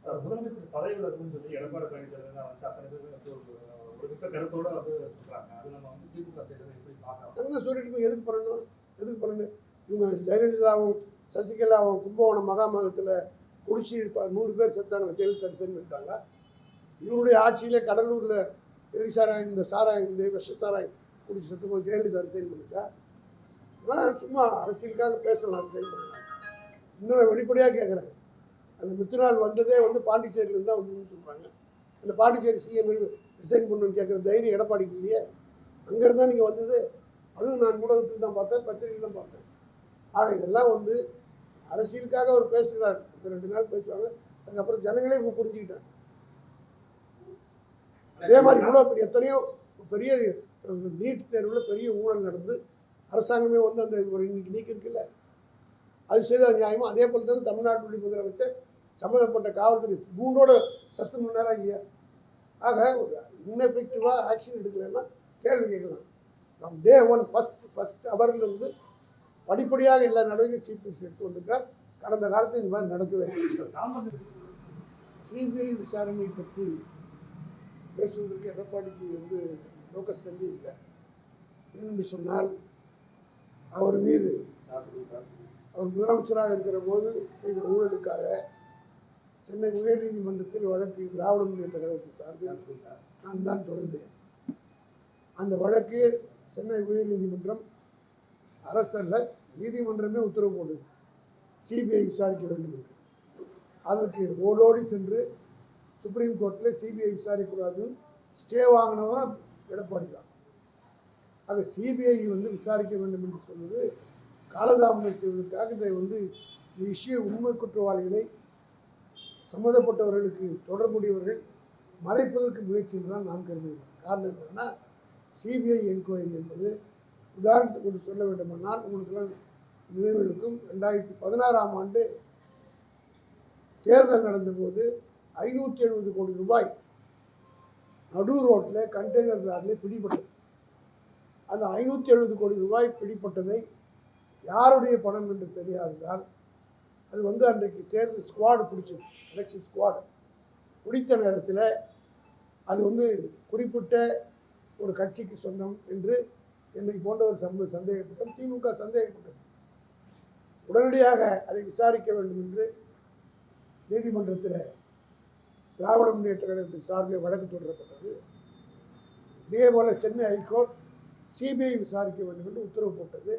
முதலமைச்சர் பதவி விலகுன்னு சொல்லி எடப்பாடி பழனிசாமி தான் வந்து அத்தனை பேர் ஒரு மிக்க கருத்தோட வந்து சொல்றாங்க. அது நம்ம வந்து திமுக செய்யறதை எப்படி பார்க்கலாம்? அதுதான் சொல்லிட்டு எதுக்கு பண்ணணும் இவங்க ஜெயலலிதாவும் சசிகலாவும் கும்பகோணம் மகாமகத்தில் குடிச்சு 100 பேர் செத்தாங்க, ஜெயலலிதா ரிசைன் பண்ணிட்டாங்க. இவருடைய ஆட்சியிலே கடலூரில் எரிசாராயம் இந்த சாராயம் இந்த விஷ சாராயம் குடிச்சு செத்து போய் ஜெயலலிதா ரிசைன் பண்ணிட்டா. இதெல்லாம் சும்மா அரசியலுக்காக பேசலாம். ரிசைன் பண்ணலாம். இன்னும் வெளிப்படையாக கேட்குறேன். அந்த மித்துநாள் வந்ததே வந்து பாண்டிச்சேரியிலேருந்து தான் வந்து சொல்கிறாங்க. அந்த பாண்டிச்சேரி சிஎம் ரிசைன் பண்ணணும்னு கேட்குற தைரியம் எடப்பாடிக்கு இல்லையே. அங்கேருந்து தான் நீங்கள் வந்தது. அதுவும் நான் ஊடகத்தில் தான் பார்த்தேன், பத்திரிகையில் தான் பார்த்தேன். ஆக இதெல்லாம் வந்து அரசியலுக்காக அவர் பேசுகிறார். 2 நாள் பேசுவாங்க, அதுக்கப்புறம் ஜனங்களே இப்போ புரிஞ்சுக்கிட்டாங்க. அதே மாதிரி இவ்வளோ பெரிய எத்தனையோ பெரிய நீட் தேர்வில் பெரிய ஊழல் நடந்து அரசாங்கமே வந்து அந்த ஒரு இன்னைக்கு நீக்கிருக்குல்ல, அது செய்த நியாயமாக. அதே போல் தான் தமிழ்நாட்டுடைய முதலமைச்சர் சம்மந்தப்பட்ட காவல்துறை பூண்டோட சஸ்பெண்ட் பண்ணாரா இல்லையா? ஆக ஒரு இன்எஃபெக்டிவாக ஆக்ஷன் எடுக்கலைன்னா கேள்வி கேட்கலாம். ஃப்ரம் டே 1 ஃபஸ்ட் அவர்லேருந்து படிப்படியாக எல்லா நடவடிக்கையும் சீஃப் மினிஸ்டர் எடுத்து வந்திருக்கார். கடந்த காலத்தில் இந்த மாதிரி நடக்கவே இல்லை. சிபிஐ விசாரணை பற்றி பேசுவதற்கு எடப்பாடிக்கு வந்து நோக்கஸ்தம்பி இல்லை. ஏனென்று சொன்னால் அவர் மீது அவர் முதலமைச்சராக இருக்கிற போது செய்த ஊழலுக்காக சென்னை உயர்நீதிமன்றத்தில் வழக்கு திராவிட முன்னேற்ற கழகத்தை சார்பில் நான் தான் தொடர்ந்தேன். அந்த வழக்கு சென்னை உயர்நீதிமன்றம் அரசல்ல நீதிமன்றமே உத்தரவு போடுது சிபிஐ விசாரிக்க வேண்டும் என்று. அதற்கு ஓடோடி சென்று சுப்ரீம் கோர்ட்டில் சிபிஐ விசாரிக்கக்கூடாதுன்னு ஸ்டே வாங்கினவரும் எடப்பாடி தான். ஆக சிபிஐ வந்து விசாரிக்க வேண்டும் என்று சொன்னது காலதாமதம் செய்வதற்காக இதை வந்து இஷ்யூ உண்மை குற்றவாளிகளை சம்மந்தப்பட்டவர்களுக்கு தொடர்புடையவர்கள் மறைப்பதற்கு முயற்சி தான் நான் கருதுகிறேன். காரணம் என்னன்னா, சிபிஐ என்கொயரி என்பது உதாரணத்துக்கு ஒன்று சொல்ல வேண்டுமானால் உங்களுக்கெல்லாம் நினைவிருக்கும். 2016ஆம் ஆண்டு தேர்தல் நடந்தபோது 570 கோடி ரூபாய் நடு ரோட்டில் கண்டெய்னர் லாரில் பிடிபட்டது. அந்த 570 கோடி ரூபாய் பிடிப்பட்டதை யாருடைய பணம் என்று தெரியாததால் அது வந்து அன்றைக்கு தேர்தல் ஸ்குவாடு பிடிச்சது, எலெக்ஷன் ஸ்குவாடு பிடித்த நேரத்தில் அது வந்து குறிப்பிட்ட ஒரு கட்சிக்கு சொந்தம் என்று என்னை போன்ற ஒரு சந்தேகப்பட்டோம். திமுக சந்தேகப்பட்டது. உடனடியாக அதை விசாரிக்க வேண்டும் என்று நீதிமன்றத்தில் திராவிட முன்னேற்ற கழகத்தின் சார்பில் வழக்கு தொடரப்பட்டது. இதே போல் சென்னை ஹைகோர்ட் சிபிஐ விசாரிக்க வேண்டும் என்று உத்தரவு போட்டது.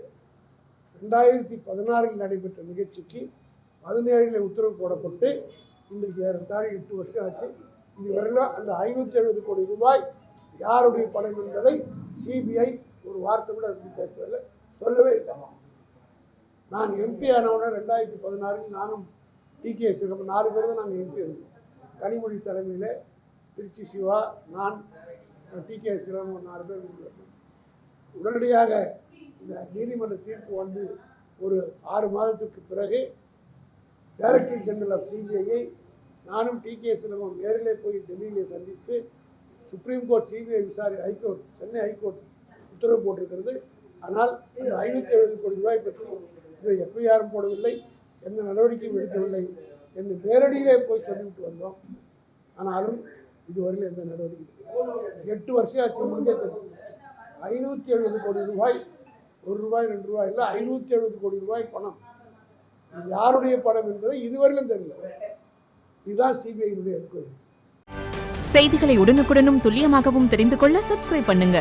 2016 நடைபெற்ற நிகழ்ச்சிக்கு 17 உத்தரவு போடப்பட்டு இன்றைக்கு ஏறத்தாழ 8 வருஷம் ஆச்சு. இதுவரையிலும் அந்த 570 கோடி ரூபாய் யாருடைய பணம் என்பதை சிபிஐ ஒரு வார்த்தை கூட பேசவில்லை, சொல்லவே இல்லை. நான் எம்பி ஆனவுடனே 2016 நானும் டிகே சிவம் 4 பேர் தான் நாங்கள் எம்பி இருந்தோம். கனிமொழி தலைமையில் திருச்சி சிவா, நான், டிகே சிவம் 4 பேர் இருந்தோம். உடனடியாக இந்த நீதிமன்ற தீர்ப்பு வந்து ஒரு 6 மாதத்துக்கு பிறகு டைரக்டர் ஜெனரல் ஆஃப் சிபிஐயை நானும் டிகே சிவமும் நேரிலே போய் டெல்லியிலே சந்தித்து supreme court CBI high court Chennai high court உத்தரவு போட்டிருக்கிறது. ஆனால் அந்த 570 கோடி ரூபாய் பற்றி எஃப்ஐஆரும் போடவில்லை, எந்த நடவடிக்கையும் எடுக்கவில்லை என்று நேரடியிலே போய் சொல்லிவிட்டு வந்தோம். ஆனாலும் இதுவரையில் எந்த நடவடிக்கை 8 வருஷம் ஆட்சி முடிஞ்சது. 570 கோடி ரூபாய், 1 ரூபாய் 2 ரூபாய் இல்லை, 570 கோடி ரூபாய் பணம் யாருடைய பணம் என்பதை இதுவரையிலும் தெரியல. இதுதான் சிபிஐனுடைய என்கொயரி. செய்திகளை உடனுக்குடனும் துல்லியமாகவும் தெரிந்து கொள்ள சப்ஸ்கிரைப் பண்ணுங்க.